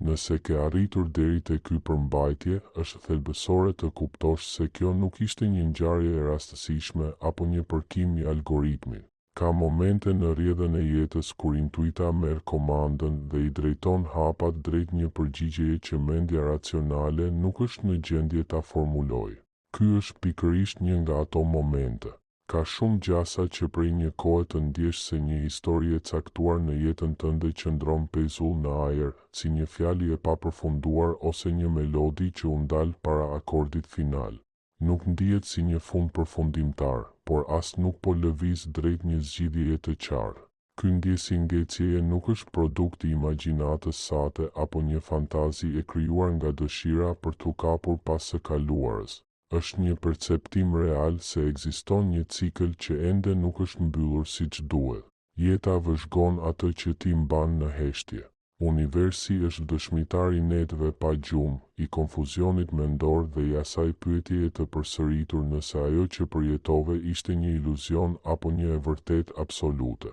Nëse ke arritur deri te ky përmbajtje, është thelbësore të kuptosh se kjo nuk ishte një ngjarje e rastësishme apo një përkim i algoritmit. Ka momente në rrjedhën e jetës kur intuita merr komandën dhe i drejton hapat drejt një përgjigjeje që mendja racionale nuk është në gjendje ta formulojë. Ky është pikërisht një nga ato momente. Ka shumë gjasa që prej një kohe të ndjesh se një histori e caktuar në jetën tënde qëndron pezull në ajër, si një fjali e papërfunduar ose një melodi që u ndal para akordit final. Nuk ndihet si një fund përfundimtar, por as nuk po lëviz drejt një zgjidhjeje të qartë. Ky ndjesingecjeje nuk është produkt i imagjinatës sate apo një fantazi e krijuar nga dëshira për t'u kapur pas së kaluarës. Është një perceptim real se ekziston një cikël që ende nuk është mbyllur siç duhet. Jeta vëzhgon atë që ti mban në heshtje. Universi është dëshmitar i netëve pa gjumë, i konfuzionit mendor dhe i asaj pyetjeje të përsëritur nëse ajo që përjetove ishte një iluzion apo një e vërtet absolute.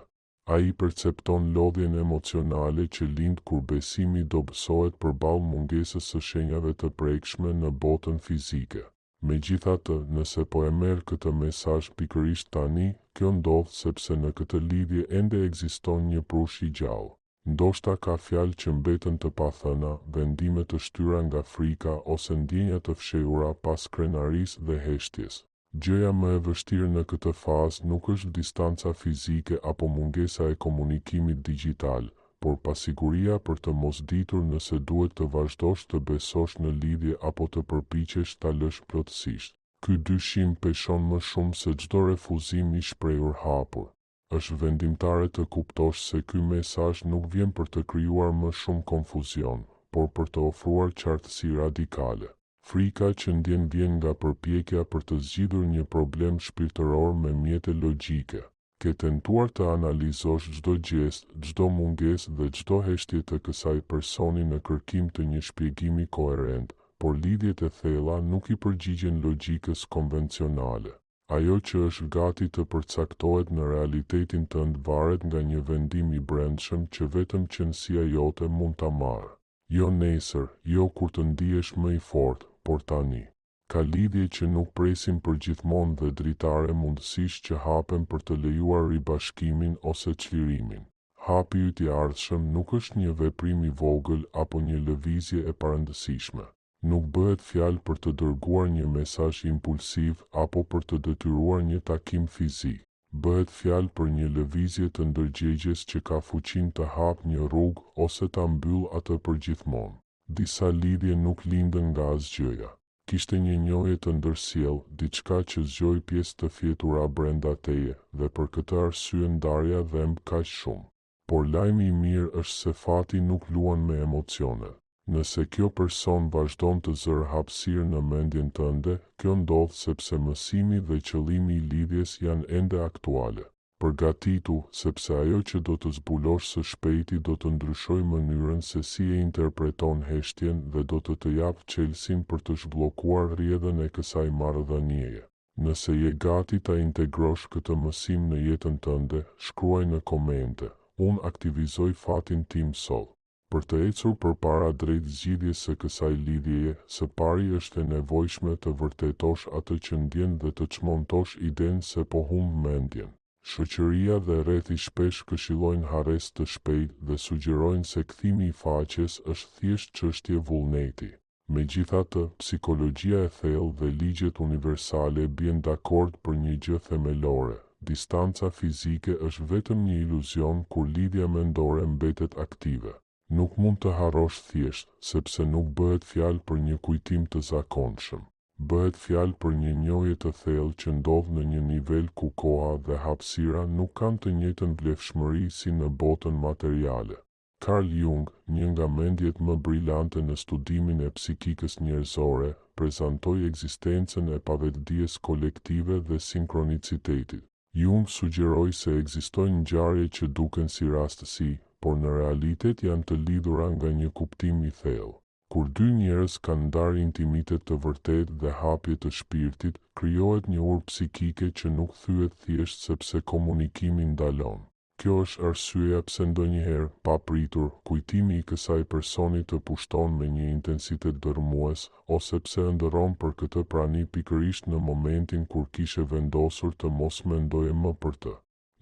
Ai percepton lodhjen emocionale që lind kur besimi dobësohet përballë mungesës së shenjave të prekshme në botën fizike. Megjithatë, nëse po e merr këtë mesazh pikërisht tani, kjo ndodh sepse në këtë lidhje ende ekziston një prush i gjallë. Ndoshta ka fjalë që mbeten të pathëna, vendime të shtyra nga frika ose ndjenja të fshehura pas krenarisë dhe heshtjes. Gjëja më e vështirë në këtë fazë nuk është distanca fizike apo mungesa e komunikimit digjital, por pasiguria për të mos ditur nëse duhet të vazhdosh të besosh në lidhje apo të përpiqesh ta lësh plotësisht. Ky dyshim peshon më shumë se çdo refuzim i shprehur hapur. Është vendimtare të kuptosh se ky mesazh nuk vjen për të krijuar më shumë konfuzion, por për të ofruar qartësi radikale. Frika që ndjen vjen nga përpjekja për të zgjidhur një problem shpirtëror me mjete logjike. Ke tentuar të analizosh çdo gjest, çdo mungesë dhe çdo heshtje të kësaj personi në kërkim të një shpjegimi koherent, por lidhjet e thella nuk i përgjigjen logjikës konvencionale. Ajo që është gati të përcaktohet në realitetin tënd varet nga një vendim i brendshëm që vetëm qëndësia jote mund ta marrë. Jo nesër, jo kur të ndihesh më i fortë, por tani. Ka lidhje që nuk presin përgjithmonë dhe dritare mundësisht që hapen për të lejuar ribashkimin ose çlirimin. Hapi yt i ardhshëm nuk është një veprim i vogël apo një lëvizje e parëndësishme. Nuk bëhet fjalë për të dërguar një mesazh impulsiv apo për të detyruar një takim fizik. Bëhet fjalë për një lëvizje të ndërgjegjes që ka fuqinë të hapë një rrugë ose ta mbyllë atë përgjithmonë. Disa lidhje nuk lindën nga asgjëja. Kishte një njohje të ndërsjell, diçka që zgjoi pjesë të fjetura brenda teje, dhe për këtë arsye ndarja dhemb kaq shumë. Por lajmi i mirë është se fati nuk luan me emocione. Nëse kjo person vazhdon të zërë hapësirë në mendjen tënde, kjo ndodh sepse mësimi dhe qëllimi i lidhjes janë ende aktuale. Përgatitu, sepse ajo që do të zbulosh së shpejti do të ndryshojë mënyrën se si e interpreton heshtjen dhe do të japë çelësin për të zhbllokuar rrjedhën e kësaj marrëdhënieje. Nëse je gati ta integrosh këtë mësim në jetën tënde, shkruaj në komente. Unë aktivizoj fatin tim sot. Për të ecur përpara drejt zgjidhjes së kësaj lidhjeje, së pari është e nevojshme të vërtetosh atë që ndjen dhe të çmontosh idenë se po humb mendjen. Shoqëria dhe rrethi shpesh këshillojnë harres të shpejtë dhe sugjerojnë se kthimi i faqes është thjesht çështje vullneti. Megjithatë, psikologjia e thellë dhe ligjet universale bien dakord për një gjë themelore. Distanca fizike është vetëm një iluzion kur lidhja mendore mbetet aktive. Nuk mund të harrosh thjesht, sepse nuk bëhet fjalë për një kujtim të zakonshëm. Bëhet fjalë për një njohje të thellë që ndodh në një nivel ku koha dhe hapësira nuk kanë të njëjtën vlefshmëri si në botën materiale. Carl Jung, një nga mendjet më brillante në studimin e psikikës njerëzore, prezantoi ekzistencën e pavetdijes kolektive dhe sinkronicitetit. Jung sugjeroi se ekzistojnë ngjarje që duken si rastësi, por në realitet janë të lidhura nga një kuptim i thellë. Kur dy njerëz kanë ndarë intimitet të vërtetë dhe hapje të shpirtit, krijohet një urë psikike që nuk thyet thjesht sepse komunikimi ndalon. Kjo është arsyeja pse ndonjëherë, pa pritur, kujtimi i kësaj personi të pushton me një intensitet dërmues, ose pse ndëron për këtë prani pikërisht në momentin kur kishe vendosur të mos mendoje më për të.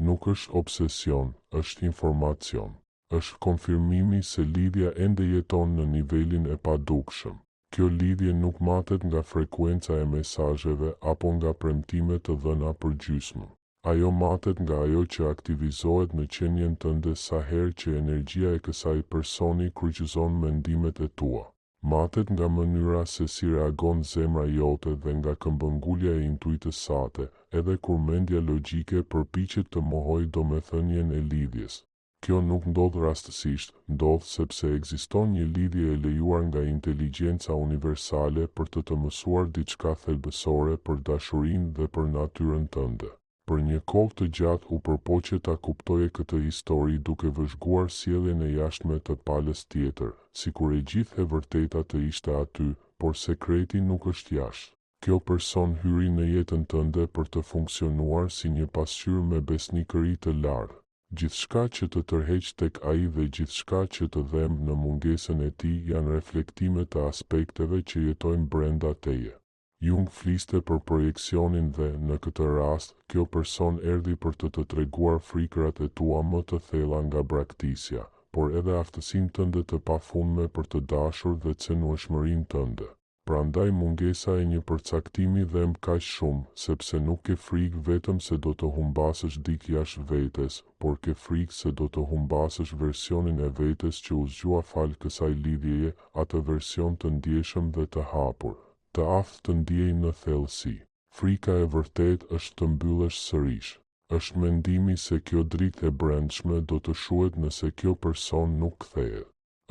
Nuk është obsesion, është informacion. Është konfirmimi se lidhja ende jeton në nivelin e padukshëm. Kjo lidhje nuk matet nga frekuenca e mesazheve apo nga premtime të dhëna për gjysmë. Ajo matet nga ajo që aktivizohet në qenien tënde sa herë që energjia e kësaj personi kryqëzon mendimet e tua. Matet nga mënyra se si reagon zemra jote dhe nga këmbëngulja e intuitës sate, edhe kur mendja logjike përpiqet të mohojë domethënien e lidhjes. Kjo nuk ndodh rastësisht, ndodh sepse ekziston një lidhje e lejuar nga inteligjenca universale për të mësuar diçka thelbësore për dashurinë dhe për natyrën tënde. Për një kohë të gjatë u përpoqe ta kuptoje këtë histori duke vëzhguar sjelljen e jashtme të palës tjetër, sikur e gjithë e vërteta të ishte aty, por sekreti nuk është jashtë. Kjo person hyri në jetën tënde për të funksionuar si një pasqyrë me besnikëri të lartë. Gjithçka që të tërheq tek ai dhe gjithçka që të dhem në mungesën e tij janë reflektime të aspekteve që jetojnë brenda teje. Jung fliste për projekcionin dhe, në këtë rast, kjo person erdhi për të treguar frikërat e tua më të thella nga braktisja, por edhe aftësinë tënde të pafundme për të dashur dhe cenueshmërinë tënde. Prandaj mungesa e një përcaktimi dhem kaq shumë, sepse nuk ke frikë vetëm se do të humbasësh dik jashtë vetes, por ke frikë se do të humbasësh versionin e vetes që u zgjua fal kësaj lidhjeje, atë version të ndjeshëm dhe të hapur. Të aftë të ndjej në thellësi. Frika e vërtet është të mbyllesh sërish. Është mendimi se kjo dritë e brendshme do të shuhet nëse kjo person nuk kthehet.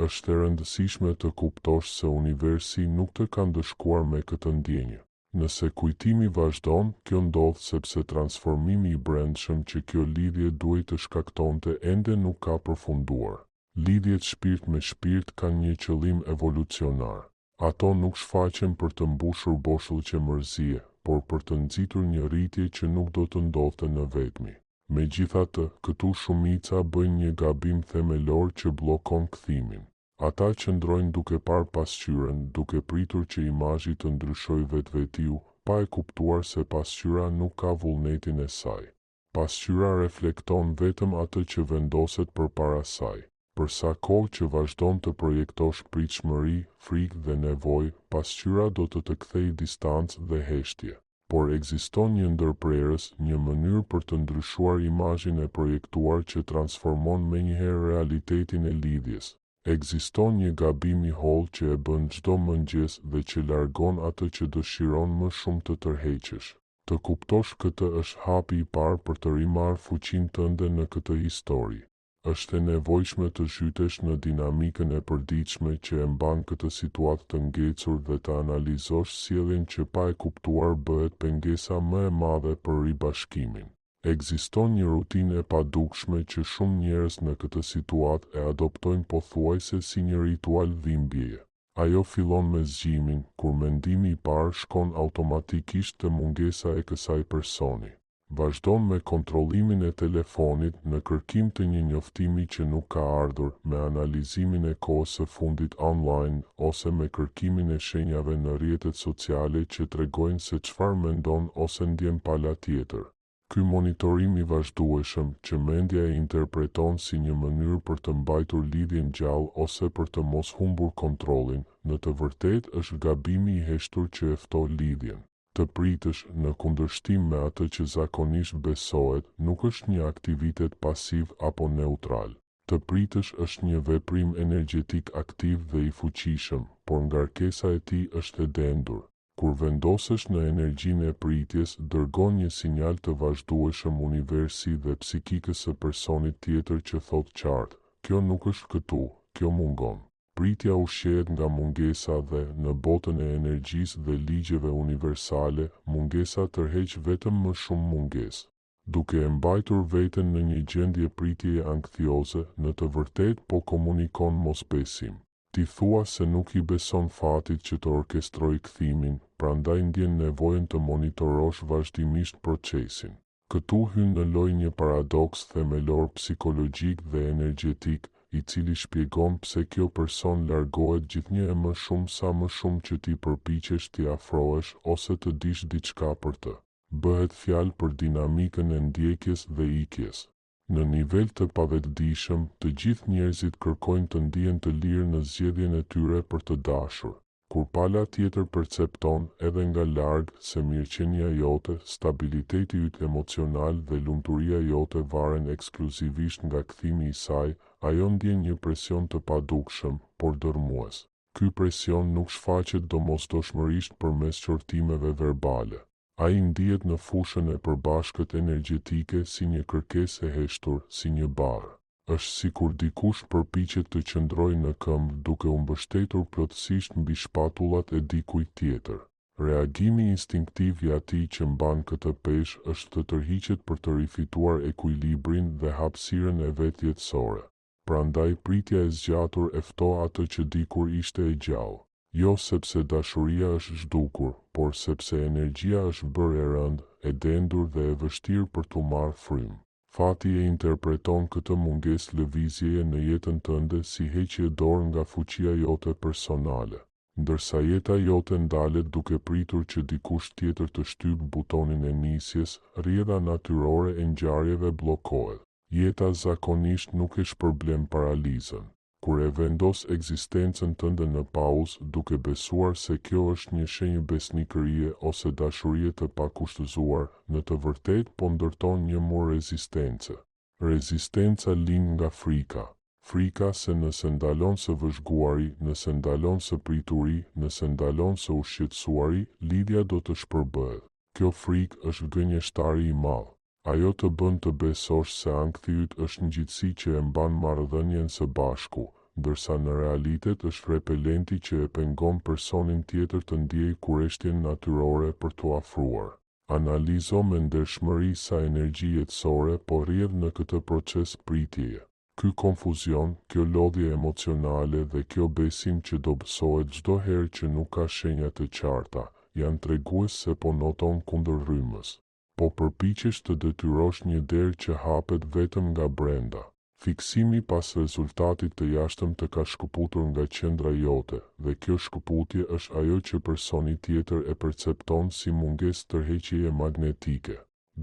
Është e rëndësishme të kuptosh se universi nuk të ka ndëshkuar me këtë ndjenjë. Nëse kujtimi vazhdon, kjo ndodh sepse transformimi i brendshëm që kjo lidhje duhej të shkaktonte ende nuk ka përfunduar. Lidhjet shpirt me shpirt kanë një qëllim evolucionar. Ato nuk shfaqen për të mbushur boshllëqe mërzie, por për të nxitur një rritje që nuk do të ndodhte në vetmi. Megjithatë, këtu shumica bëjnë një gabim themelor që bllokon kthimin. Ata qëndrojnë duke parë pasqyrën, duke pritur që imazhi të ndryshojë vetvetiu, pa e kuptuar se pasqyra nuk ka vullnetin e saj. Pasqyra reflekton vetëm atë që vendoset përpara saj. Për sa kohë që vazhdon të projektosh pritshmëri, frikë dhe nevojë, pasqyra do të kthejë distancë dhe heshtje. Por ekziston një ndërprerës, një mënyrë për të ndryshuar imazhin e projektuar që transformon menjëherë realitetin e lidhjes. Ekziston një gabim i hollë që e bën çdo mëngjes dhe që largon atë që dëshiron më shumë të tërheqësh. Të kuptosh këtë është hapi i parë për të rimarrë fuqinë tënde në këtë histori. Është e nevojshme të zhytesh në dinamikën e përditshme që e mban këtë situatë të ngecur dhe të analizosh sjelljen që pa e kuptuar bëhet pengesa më e madhe për ribashkimin. Ekziston një rutinë e padukshme që shumë njerëz në këtë situatë e adoptojnë pothuajse si një ritual dhimbjeje. Ajo fillon me zgjimin, kur mendimi i parë shkon automatikisht te mungesa e kësaj personi. Vazhdon me kontrollimin e telefonit në kërkim të një njoftimi që nuk ka ardhur, me analizimin e kohës së fundit online, ose me kërkimin e shenjave në rrjetet sociale që tregojnë se çfarë mendon ose ndjen pala tjetër. Ky monitorim i vazhdueshëm, që mendja e interpreton si një mënyrë për të mbajtur lidhjen gjallë ose për të mos humbur kontrollin, në të vërtetë është gabimi i heshtur që e fto lidhjen. Të pritësh, në kundërshtim me atë që zakonisht besohet, nuk është një aktivitet pasiv apo neutral. Të pritësh është një veprim energjetik aktiv dhe i fuqishëm, por ngarkesa e tij është e dendur. Kur vendosesh në energjinë e pritjes, dërgon një sinjal të vazhdueshëm universi dhe psikikës së personit tjetër që thotë qartë, kjo nuk është këtu, kjo mungon. Pritja ushqehet nga mungesa dhe, në botën e energjisë dhe ligjeve universale, mungesa tërheq vetëm më shumë mungesë. Duke e mbajtur veten në një gjendje pritjeje ankthioze, në të vërtetë po komunikon mosbesim. Ti thua se nuk i beson fatit që të orkestrojë kthimin, prandaj ndjen nevojën të monitorosh vazhdimisht procesin. Këtu hyn në lojë një paradoks themelor psikologjik dhe energjetik, i cili shpjegon pse kjo person largohet gjithnjë e më shumë sa më shumë që ti përpiqesh t'i afrohesh ose të dish diçka për të. Bëhet fjalë për dinamikën e ndjekjes dhe ikjes. Në nivel të pavetëdijshëm, të gjithë njerëzit kërkojnë të ndihen të lirë në zgjedhjen e tyre për të dashur. Kur pala tjetër percepton edhe nga larg se mirëqenia jote, stabiliteti yt emocional dhe lumturia jote varen ekskluzivisht nga kthimi i saj, ajo ndjen një presion të padukshëm, por dërmues. Ky presion nuk shfaqet domosdoshmërisht përmes qortimeve verbale. Ai ndihet në fushën e përbashkët energjetike si një kërkesë e heshtur, si një barë. Është sikur dikush përpiqet të qëndrojë në këmbë duke u mbështetur plotësisht mbi shpatullat e dikujt tjetër. Reagimi instinktiv i atij që mban këtë peshë është të tërhiqet për të rifituar ekuilibrin dhe hapësirën e vet jetësore. Prandaj pritja e zgjatur e fto atë që dikur ishte e gjallë. Jo sepse dashuria është zhdukur, por sepse energjia është bërë e rëndë, e dendur dhe e vështirë për t'u marrë frymë. Fati e interpreton këtë mungesë lëvizjeje në jetën tënde si heqje dorë nga fuqia jote personale. Ndërsa jeta jote ndalet duke pritur që dikush tjetër të shtypë butonin e nisjes, rrjedha natyrore e ngjarjeve bllokohet. Jeta zakonisht nuk e shpërblen paralizën. Kur e vendos ekzistencën tënde në pauzë duke besuar se kjo është një shenjë besnikërie ose dashurie të pakushtëzuar, në të vërtetë po ndërton një mur rezistence. Rezistenca lind nga frika. Frika se nëse ndalon së vëzhguari, nëse ndalon së prituri, nëse ndalon së ushqetësuari, lidhja do të shpërbëhet. Kjo frikë është gënjeshtari i madh. Ajo të bën të besosh se ankthi yt është ngjitësi që e mban marrëdhënien së bashku, ndërsa në realitet është repelenti që e pengon personin tjetër të ndiejë kurreshtjen natyrore për t'u afruar. Analizo me ndershmëri sa energji jetësore po rrjedh në këtë proces pritjeje. Ky konfuzion, kjo lodhje emocionale dhe kjo besim që dobësohet çdo herë që nuk ka shenja të qarta, janë tregues se po noton kundër rrymës. Po përpiqesh të detyrosh një derë që hapet vetëm nga brenda. Fiksimi pas rezultatit të jashtëm të ka shkëputur nga qendra jote, dhe kjo shkëputje është ajo që personi tjetër e percepton si mungesë tërheqjeje magnetike.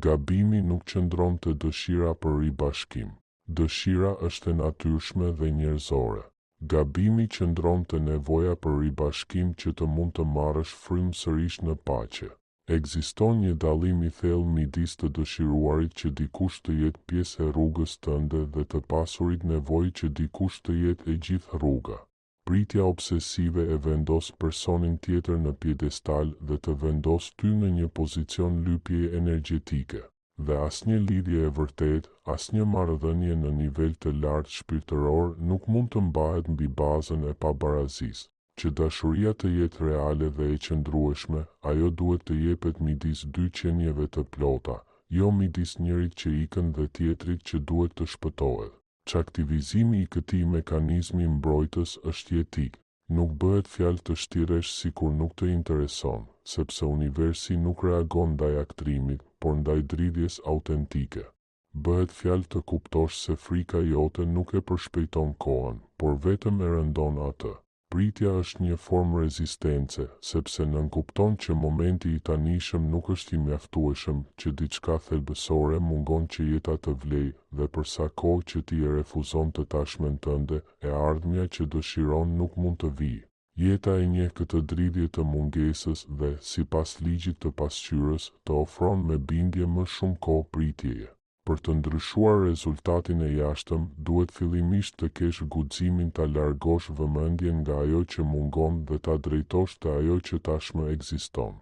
Gabimi nuk qëndron te dëshira për ribashkim. Dëshira është e natyrshme dhe njerëzore. Gabimi qëndron te nevoja për ribashkim që të mund të marrësh frymë sërish në paqe. Ekziston një dallim i thellë midis të dëshiruarit që dikush të jetë pjesë e rrugës tënde dhe të pasurit nevojë që dikush të jetë e gjithë rruga. Pritja obsesive e vendos personin tjetër në piedestal dhe të vendos ty në një pozicion lypjeje energjetike. Dhe asnjë lidhje e vërtetë, asnjë marrëdhënie në nivel të lartë shpirtëror nuk mund të mbahet mbi bazën e pabarazisë. Që dashuria të jetë reale dhe e qëndrueshme, ajo duhet të jepet midis dy qenieve të plota, jo midis njërit që ikën dhe tjetrit që duhet të shpëtohet. Çaktivizimi i këtij mekanizmi mbrojtës është jetik. Nuk bëhet fjalë të shtiresh sikur nuk të intereson, sepse universi nuk reagon ndaj aktrimit, por ndaj dridhjes autentike. Bëhet fjalë të kuptosh se frika jote nuk e përshpejton kohën, por vetëm e rëndon atë. Pritja është një formë rezistence, sepse nënkupton që momenti i tanishëm nuk është i mjaftueshëm, që diçka thelbësore mungon që jeta të vlejë, dhe për sa kohë që ti e refuzon të tashmen tënde, e ardhmja që dëshiron nuk mund të vijë. Jeta e njeh këtë dridhje të mungesës dhe, sipas ligjit të pasqyrës, të ofron me bindje më shumë kohë pritjeje. Për të ndryshuar rezultatin e jashtëm, duhet fillimisht të kesh guximin ta largosh vëmendjen nga ajo që mungon dhe ta drejtosh te ajo që tashmë ekziston.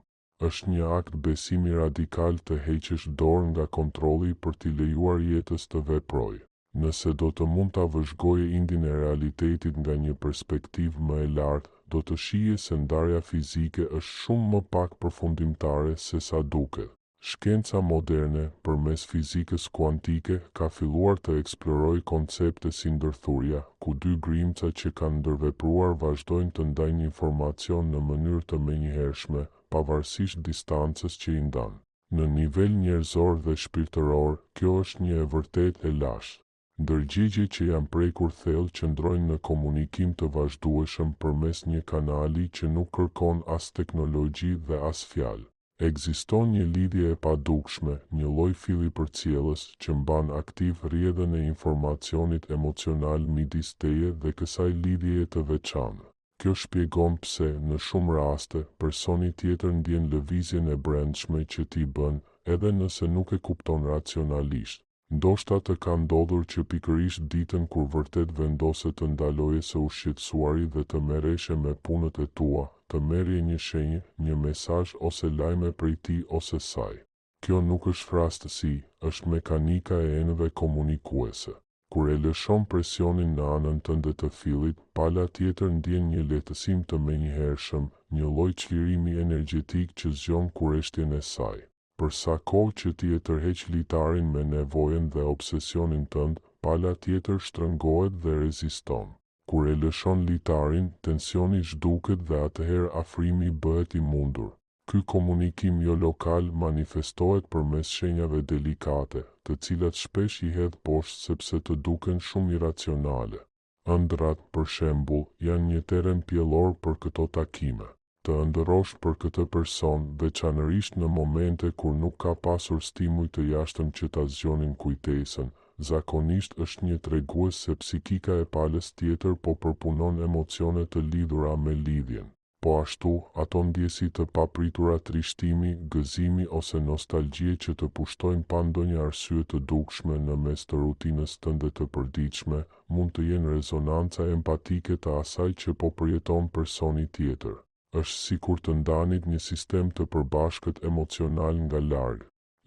Është një akt besimi radikal të heqësh dorë nga kontrolli për t'i lejuar jetës të veprojë. Nëse do të mund ta vëzhgojë indin e realitetit nga një perspektivë më e lartë, do të shihje se ndarja fizike është shumë më pak përfundimtare se sa duket. Shkenca moderne, përmes fizikës kuantike, ka filluar të eksplorojë koncepte si ndërthurja, ku dy grimca që kanë ndërvepruar vazhdojnë të ndajnë informacion në mënyrë të menjëhershme, pavarësisht distancës që i ndan. Në nivel njerëzor dhe shpirtëror, kjo është një e vërtet e lashtë. Ndërgjegje që janë prekur thellë qëndrojnë në komunikim të vazhdueshëm përmes një kanali që nuk kërkon as teknologji dhe as fjalë. Ekziston një lidhje e padukshme, një lloj filli përcjellës që mban aktiv rrjedhën e informacionit emocional midis teje dhe kësaj lidhjeje të veçantë. Kjo shpjegon pse, në shumë raste, personi tjetër ndjen lëvizjen e brendshme që ti bën, edhe nëse nuk e kupton racionalisht. Ndoshta të ka ndodhur që pikërisht ditën kur vërtet vendose të ndaloje së ushqetësuari dhe të merreshe me punët e tua, të merrje një shenjë, një mesazh ose lajme prej tij ose saj. Kjo nuk është rastësi, është mekanika e enëve komunikuese. Kur e lëshon presionin në anën tënde të fillit, pala tjetër ndjen një lehtësim të menjëhershëm, një lloj çlirimi energjetik që zgjon kurreshtjen e saj. Për sa kohë që ti e tërheq litarin me nevojën dhe obsesionin tënd, pala tjetër shtrëngohet dhe reziston. Kur e lëshon litarin, tensioni zhduket dhe atëherë afrimi bëhet i mundur. Ky komunikim jo lokal manifestohet përmes shenjave delikate, të cilat shpesh i hedh poshtë sepse të duken shumë iracionale. Ëndrat, për shembull, janë një terem pjellor për këto takime. Të ëndërrosh për këtë person, veçanërisht në momente kur nuk ka pasur stimuj të jashtëm që ta zgjonin kujtesën, zakonisht është një tregues se psikika e palës tjetër po përpunon emocione të lidhura me lidhjen. Po ashtu, ato ndjesi të papritura trishtimi, gëzimi ose nostalgjie që të pushtojnë pa ndonjë arsye të dukshme në mes të rutinës tënde të përditshme, mund të jenë rezonanca empatike të asaj që po përjeton personi tjetër. Është sikur të ndanit një sistem të përbashkët emocional nga larg.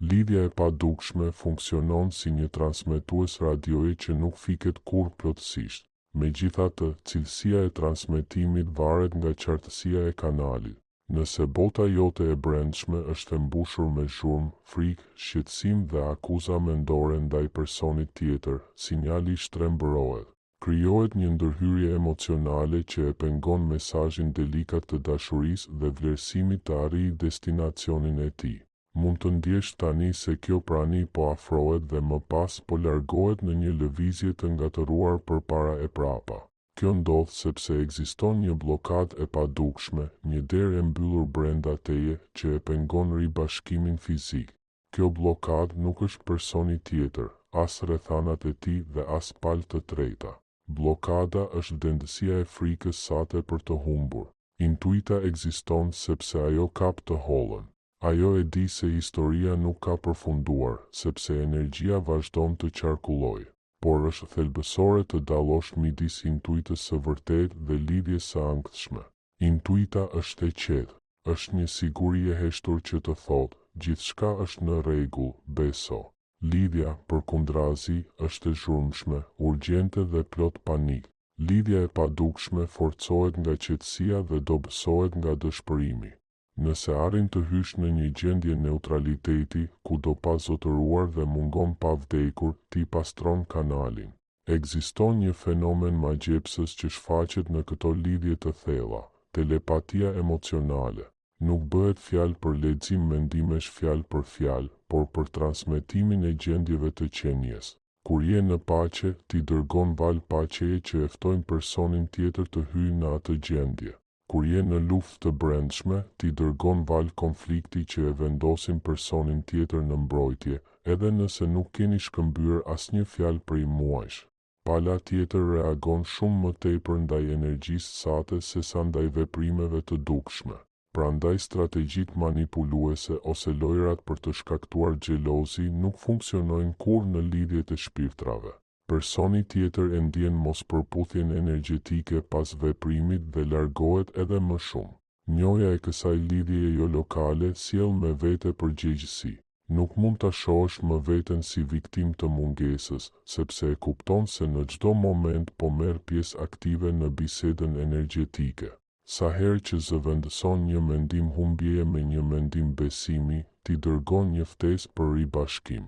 Lidhja e padukshme funksionon si një transmetues radioje që nuk fiket kurrë plotësisht. Megjithatë, cilësia e transmetimit varet nga qartësia e kanalit. Nëse bota jote e brendshme është e mbushur me zhurmë, frikë, shqetësim dhe akuza mendore ndaj personit tjetër, sinjali shtrembërohet. Krijohet një ndërhyrje emocionale që e pengon mesazhin delikat të dashurisë dhe vlerësimit të arrijë destinacionin e tij. Mund të ndjesh tani se kjo prani po afrohet dhe më pas po largohet në një lëvizje të ngatëruar përpara e prapa. Kjo ndodh sepse ekziston një blokadë e padukshme, një derë e mbyllur brenda teje që e pengon ribashkimin fizik. Kjo blokadë nuk është personi tjetër, as rrethanat e tij dhe as palë të treta. Blokada është dendësia e frikës sate për të humbur. Intuita ekziston sepse ajo kap të hollën. Ajo e di se historia nuk ka përfunduar, sepse energjia vazhdon të qarkullojë. Por është thelbësore të dallosh midis intuitës së vërtetë dhe lidhjes së ankthshme. Intuita është e qetë, është një siguri e heshtur që të thotë, gjithçka është në rregull, beso. Lidhja, përkundrazi, është e zhurmshme, urgjente dhe plot panik. Lidhja e padukshme forcohet nga qetësia dhe dobësohet nga dëshpërimi. Nëse arrin të hysh në një gjendje neutraliteti, ku do pa zotëruar dhe mungon pa vdekur, ti pastron kanalin. Ekziston një fenomen magjepsës që shfaqet në këto lidhje të thella, telepatia emocionale. Nuk bëhet fjalë për lexim mendimesh fjalë për fjalë, por për transmetimin e gjendjeve të qenjes. Kur je në paqe, ti dërgon valë paqeje që e ftojnë personin tjetër të hyjë në atë gjendje. Kur je në luftë të brendshme, ti dërgon valë konflikti që e vendosin personin tjetër në mbrojtje, edhe nëse nuk keni shkëmbyer asnjë fjalë prej muajsh. Pala tjetër reagon shumë më tepër ndaj energjisë sate sesa ndaj veprimeve të dukshme. Prandaj strategjitë manipuluese ose lojrat për të shkaktuar xhelozi nuk funksionojnë kurrë në lidhjet e shpirtrave. Personi tjetër e ndjen mospërputhjen energjetike pas veprimit dhe largohet edhe më shumë. Njohja e kësaj lidhjeje jo lokale sjell me vete përgjegjësi. Nuk mund ta shohësh më veten si viktim të mungesës, sepse e kupton se në çdo moment po merr pjesë aktive në bisedën energjetike. Sa herë që zëvendëson një mendim humbjeje me një mendim besimi, ti dërgon një ftesë për ribashkim.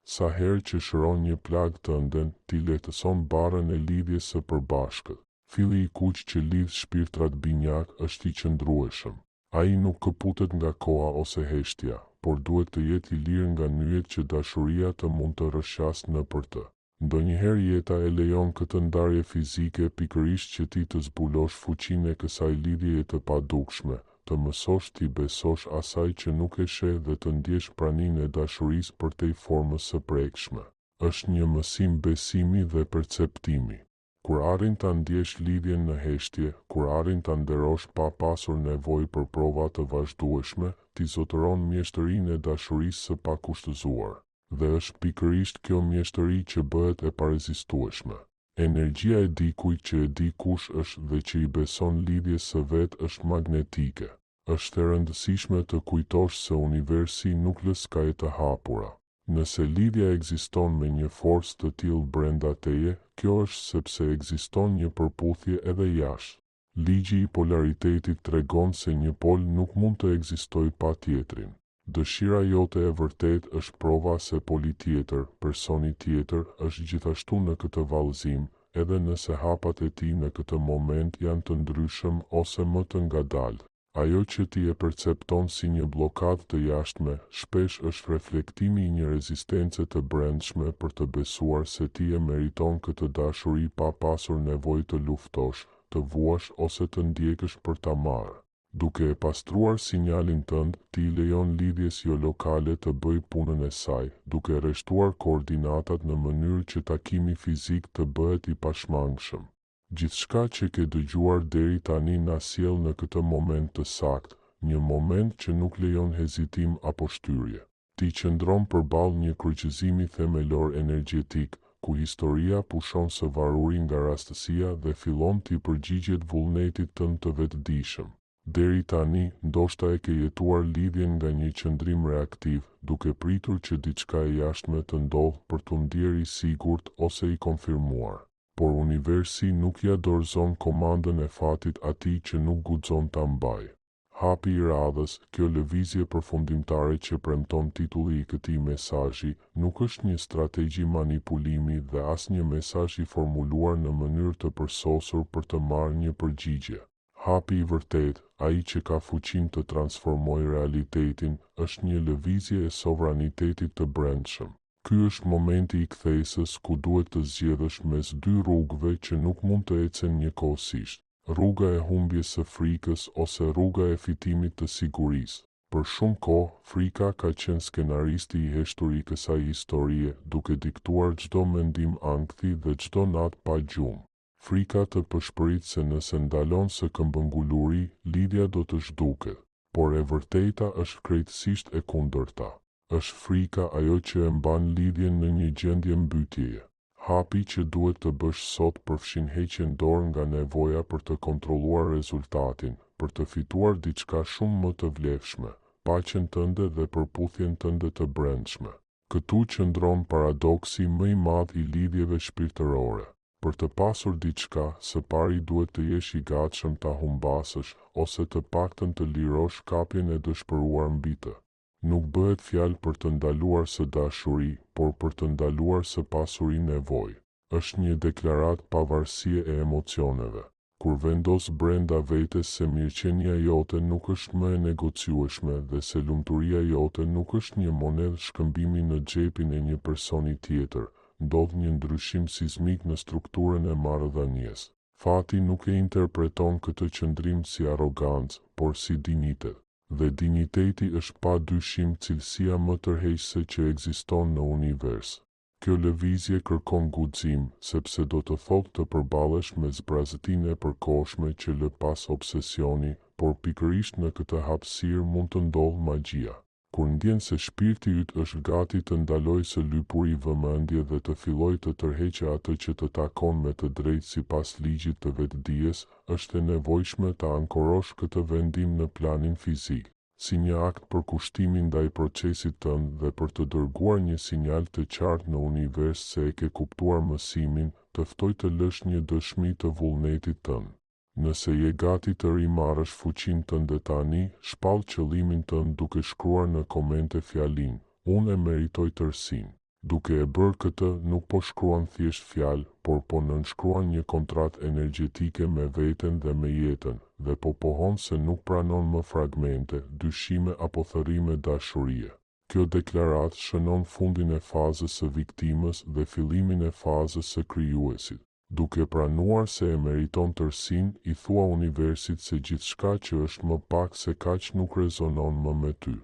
Sa herë që shëron një plag tënden, ti lehtëson barrën e lidhjes së përbashkët. Filli i kuq që lidh shpirtrat binjak është i qëndrueshëm. Ai nuk këputet nga koha ose heshtja, por duhet të jetë i lirë nga nyjet që dashuria të mund të rrëshqasë nëpër të. Ndonjëherë jeta e lejon këtë ndarje fizike pikërisht që ti të zbulosh fuqinë e kësaj lidhjeje të padukshme, të mësosh t'i besosh asaj që nuk e sheh dhe të ndjesh praninë e dashurisë përtej formës së prekshme. Është një mësim besimi dhe perceptimi. Kur arrin ta ndjesh lidhjen në heshtje, kur arrin ta nderosh pa pasur nevojë për prova të vazhdueshme, ti zotëron mjeshtërinë e dashurisë së pakushtëzuar. Dhe është pikërisht kjo mjeshtëri që bëhet e parezistueshme. Energjia e dikujt që e di kush është dhe që i beson lidhjes së vet është magnetike. Është e rëndësishme të kujtosh se universi nuk lë skaje të hapura. Nëse lidhja ekziston me një forcë të tillë brenda teje, kjo është sepse ekziston një përputhje edhe jashtë. Ligji i polaritetit tregon se një pol nuk mund të ekzistojë pa tjetrin. Dëshira jote e vërtet është prova se poli tjetër, personi tjetër, është gjithashtu në këtë vallëzim, edhe nëse hapat e tij në këtë moment janë të ndryshëm ose më të ngadalë. Ajo që ti e percepton si një blokadë të jashtme, shpesh është reflektimi i një rezistence të brendshme për të besuar se ti e meriton këtë dashuri pa pasur nevojë të luftosh, të vuash ose të ndjekësh për ta marrë. Duke e pastruar sinjalin tënd, ti lejon lidhjes jo lokale të bëj punën e saj, duke rreshtuar koordinatat në mënyrë që takimi fizik të bëhet i pashmangshëm. Gjithçka që ke dëgjuar deri tani na sjell në këtë moment të saktë, një moment që nuk lejon hezitim apo shtyrje. Ti qëndron përballë një kryqëzimi themelor energjetik, ku historia pushon së varuri nga rastësia dhe fillon t'i përgjigjet vullnetit tënd të vetëdijshëm. Deri tani, ndoshta e ke jetuar lidhjen nga një qëndrim reaktiv, duke pritur që diçka e jashtme të ndodhë për t'u ndjerë i sigurt ose i konfirmuar. Por universi nuk ja dorëzon komandën e fatit atij që nuk guxon ta mbajë. Hapi i radhës, kjo lëvizje përfundimtare që premton titulli i këtij mesazhi, nuk është një strategji manipulimi dhe as një mesazh i formuluar në mënyrë të përsosur për të marrë një përgjigje. Hapi i vërtet, ai që ka fuqinë të transformojë realitetin, është një lëvizje e sovranitetit të brendshëm. Ky është momenti i kthesës ku duhet të zgjedhësh mes dy rrugëve që nuk mund të ecen njëkohësisht, rruga e humbjes së frikës ose rruga e fitimit të sigurisë. Për shumë kohë, frika ka qenë skenaristi i heshtur i kësaj historie, duke diktuar çdo mendim ankthi dhe çdo natë pa gjumë. Frika të pëshpërit se nëse ndalon së këmbënguluri, lidhja do të zhduket, por e vërteta është krejtësisht e kundërta. Është frika ajo që e mban lidhjen në një gjendje mbytjeje. Hapi që duhet të bësh sot përfshin heqjen dorë nga nevoja për të kontrolluar rezultatin, për të fituar diçka shumë më të vlefshme, paqen tënde dhe përputhjen tënde të brendshme. Këtu qëndron paradoksi më i madh i lidhjeve shpirtërore. Për të pasur diçka, së pari duhet të jesh i gatshëm ta humbasësh, ose të paktën të lirosh kapjen e dëshpëruar mbi të. Nuk bëhet fjalë për të ndaluar së dashuri, por për të ndaluar së pasuri nevojë. Është një deklaratë pavarësie e emocioneve. Kur vendos brenda vetes se mirëqenia jote nuk është më e negociueshme dhe se lumturia jote nuk është një monedhë shkëmbimi në xhepin e një personi tjetër, ndodh një ndryshim sismik në strukturën e marrëdhënies. Fati nuk e interpreton këtë qëndrim si arrogancë, por si dinitet. Dhe diniteti është pa dyshim cilësia më tërheqëse që ekziston në univers. Kjo lëvizje kërkon guxim, sepse do të thotë të përballesh me zbrazëtinë e përkohshme që lë pas obsesioni, por pikërisht në këtë hapësirë mund të ndodhë magjia. Kur ndjen se shpirti yt është gati të ndalojë së lypuri vëmendje dhe të fillojë të tërheqë atë që të takon me të drejtë sipas ligjit të vetdijes, është e nevojshme ta ankorosh këtë vendim në planin fizik, si një akt për kushtimin ndaj procesit tënd dhe për të dërguar një sinjal të qartë në univers se e ke kuptuar mësimin, të ftoj të lësh një dëshmi të vullnetit tënd. Nëse je gati të rimarrësh fuqinë tënde tani, shpall qëllimin tënd duke shkruar në komente fjalinë: unë e meritoj tërësinë. Duke e bërë këtë, nuk po shkruan thjesht fjalë, por po nënshkruan një kontratë energjetike me veten dhe me jetën, dhe po pohon se nuk pranon më fragmente, dyshime apo thërrime dashurie. Kjo deklaratë shënon fundin e fazës së viktimës dhe fillimin e fazës së krijuesit. Duke pranuar se e meriton tërësinë, i thua universit se gjithçka që është më pak se kaq nuk rezonon më me ty.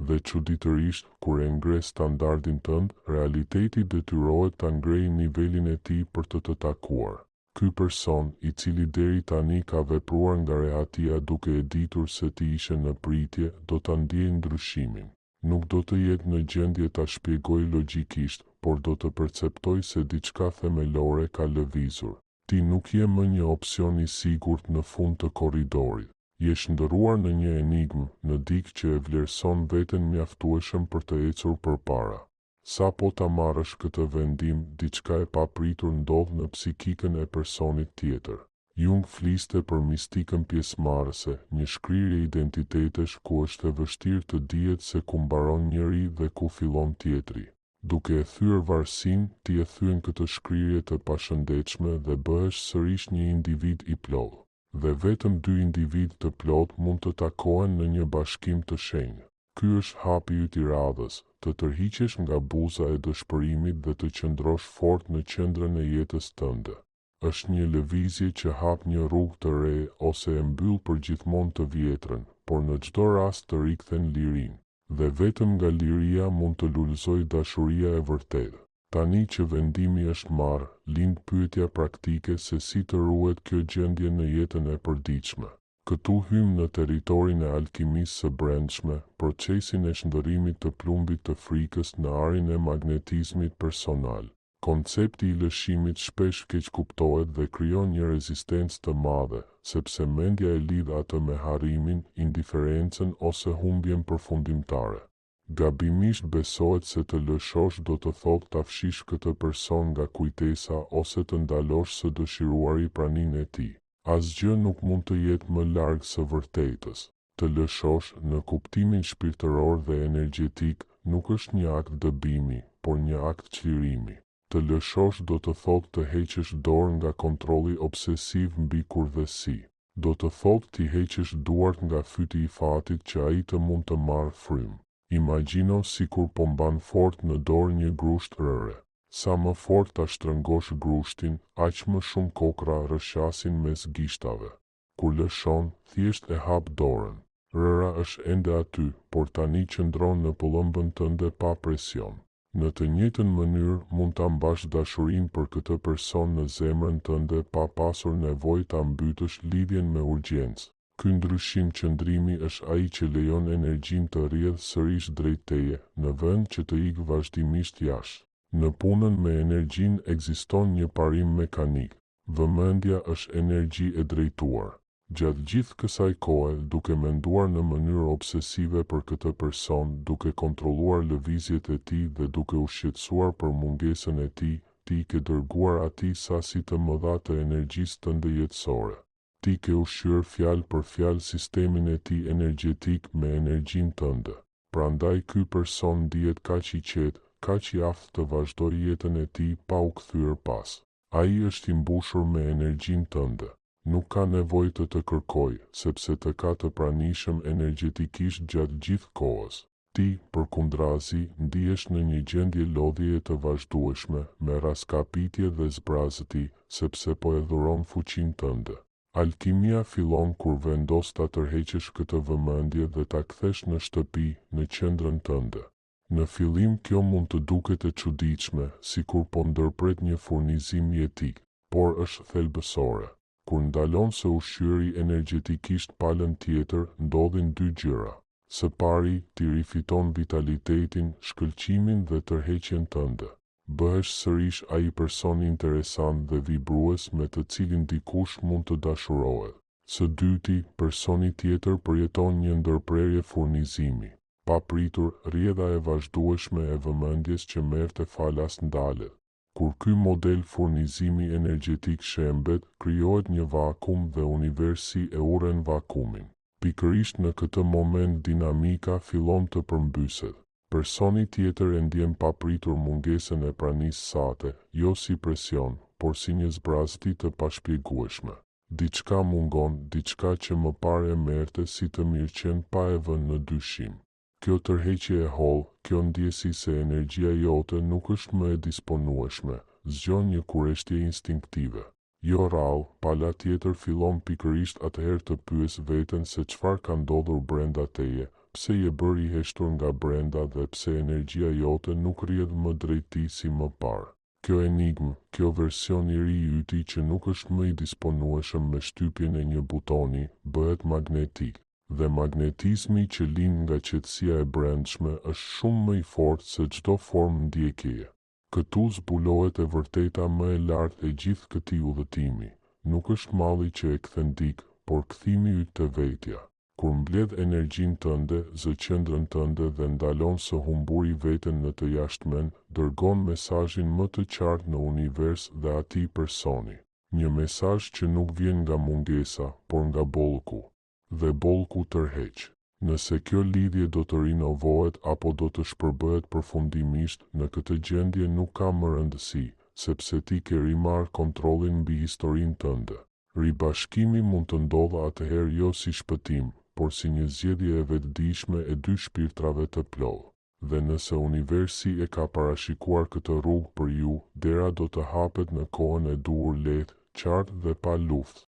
Dhe çuditërisht, kur e ngre standardin tënd, realiteti detyrohet ta ngrejë nivelin e tij për të takuar. Ky person, i cili deri tani ka vepruar nga rehatia duke e ditur se ti ishe në pritje, do ta ndjejë ndryshimin. Nuk do të jetë në gjendje ta shpjegojë logjikisht, por do të perceptojë se diçka themelore ka lëvizur. Ti nuk je më një opsion i sigurt në fund të korridorit. Je shndërruar në një enigmë, në dikë që e vlerëson veten mjaftueshëm për të ecur përpara. Sa po ta marrësh këtë vendim, diçka e papritur ndodh në psikikën e personit tjetër. Jung fliste për mistikën pjesëmarrëse, një shkrirje identitetesh ku është e vështirë të dihet se ku mbaron njëri dhe ku fillon tjetri. Duke e thyer varësinë, ti e thyen këtë shkrirje të pashëndetshme dhe bëhesh sërish një individ i plotë. Dhe vetëm dy individ të plot mund të takohen në një bashkim të shenjtë. Ky është hapi yt i radhës, të tërhiqesh nga buza e dëshpërimit dhe të qëndrosh fort në qendrën e jetës tënde. Është një lëvizje që hap një rrugë të re ose e mbyll përgjithmonë të vjetrën, por në çdo rast të rikthen lirinë. Dhe vetëm nga liria mund të lulëzojë dashuria e vërtetë. Tani që vendimi është marrë, lind pyetja praktike se si të ruhet kjo gjendje në jetën e përditshme. Këtu hym në territorin e alkimisë së brendshme, procesin e shndërrimit të plumbit të frikës në arin e magnetizmit personal. Koncepti i lëshimit shpesh keq kuptohet dhe krijon një rezistencë të madhe, sepse mendja e lidh atë me harrimin, indiferencën ose humbjen përfundimtare. Gabimisht besohet se të lëshosh do të thotë ta fshish këtë person nga kujtesa ose të ndalosh së dëshiruari praninë e tij. Asgjë nuk mund të jetë më larg së vërtetës. Të lëshosh, në kuptimin shpirtëror dhe energjetik, nuk është një akt dëbimi, por një akt çlirimi. Të lëshosh do të thotë të heqësh dorë nga kontrolli obsesiv mbi kurthësi. Do të thotë ti heqësh duart nga fyti i fatit që ai të mund të marrë frymë. Imagjino sikur po mban fort në dorë një grusht rëre. Sa më fort ta shtrëngosh grushtin, aq më shumë kokra rrëshasin mes gishtave. Kur lëshon, thjesht e hap dorën. Rëra është ende aty, por tani qëndron në pëllëmbën tënde pa presion. Në të njëjtën mënyrë mund ta mbash dashurinë për këtë person në zemrën tënde pa pasur nevojë ta mbytësh lidhjen me urgjencë. Ky ndryshim qëndrimi është ai që lejon energjinë të rrjedhë sërish drejt teje, në vend që të ikë vazhdimisht jashtë. Në punën me energjinë ekziston një parim mekanik. Vëmendja është energji e drejtuar. Gjatë gjithë kësaj kohe, duke menduar në mënyrë obsesive për këtë person, duke kontrolluar lëvizjet e tij dhe duke u shqetësuar për mungesën e tij, ti ke dërguar atij sasi të mëdha të energjisë tënde jetësore. Ti ke ushqyer fjalë për fjalë sistemin e tij energjetik me energjinë tënde. Prandaj ky person ndihet kaq i qetë, kaq i aftë të vazhdojë jetën e tij pa u kthyer pas. Ai është i mbushur me energjinë tënde. Nuk ka nevojë të kërkojë, sepse të ka të pranishëm energjetikisht gjatë gjithë kohës. Ti, përkundrazi, ndihesh në një gjendje lodhjeje të vazhdueshme, me raskapitje dhe zbrazëti, sepse po e dhuron fuqinë tënde. Alkimia fillon kur vendos ta tërheqësh këtë vëmendje dhe ta kthesh në shtëpi, në qendrën tënde. Në fillim kjo mund të duket e çuditshme, sikur po ndërpret një furnizim jetik, por është thelbësore. Kur ndalon se ushqyeri energjetikisht palën tjetër, ndodhin dy gjëra. Së pari, ti rifiton vitalitetin, shkëlqimin dhe tërheqjen tënde. Bëhesh sërish ai person interesant dhe vibrues me të cilin dikush mund të dashurohet. Së dyti, personi tjetër përjeton një ndërprerje furnizimi. Pa pritur, rrjedha e vazhdueshme e vëmendjes që merrte falas ndalet. Kur ky model furnizimi energjetik shembet, krijohet një vakum dhe universi e urren vakumin. Pikërisht në këtë moment dinamika fillon të përmbyset. Personi tjetër e ndjen papritur mungesën e pranisë sate, jo si presion, por si një zbrazti të pashpjegueshme. Diçka mungon, diçka që më parë e merrte si të mirëqen pa e vënë në dyshim. Kjo tërheqje e hollë, kjo ndjesi se energjia jote nuk është më e disponueshme, zgjon një kurreshtje instinktive. Jo rrallë, pala tjetër fillon pikërisht atëherë të pyes veten se çfarë ka ndodhur brenda teje, pse je bërë i heshtur nga brenda dhe pse energjia jote nuk rrjedh më drejt tij si më parë. Kjo enigmë, kjo version i ri i yti që nuk është më i disponueshëm me shtypjen e një butoni, bëhet magnetik, dhe magnetizmi që lind nga qetësia e brendshme është shumë më i fortë se çdo formë ndjekjeje. Këtu zbulohet e vërteta më e lartë e gjithë këtij udhëtimi. Nuk është malli që e kthen dik, por kthimi yt te vetja. Kur mbledh energjinë tënde, zë qendrën tënde dhe ndalon së humburi veten në të jashtmen, dërgon mesazhin më të qartë në univers dhe atij personi. Një mesazh që nuk vjen nga mungesa, por nga bollku. Dhe bollku tërheq. Nëse kjo lidhje do të rinovohet apo do të shpërbëhet përfundimisht, në këtë gjendje nuk ka më rëndësi, sepse ti ke rimarrë kontrollin mbi historinë tënde. Ribashkimi mund të ndodhë atëherë jo si shpëtim, por si një zgjedhje e vetëdijshme e dy shpirtrave të plotë. Dhe nëse universi e ka parashikuar këtë rrugë për ju, dera do të hapet në kohën e duhur lehtë, qartë dhe pa luftë.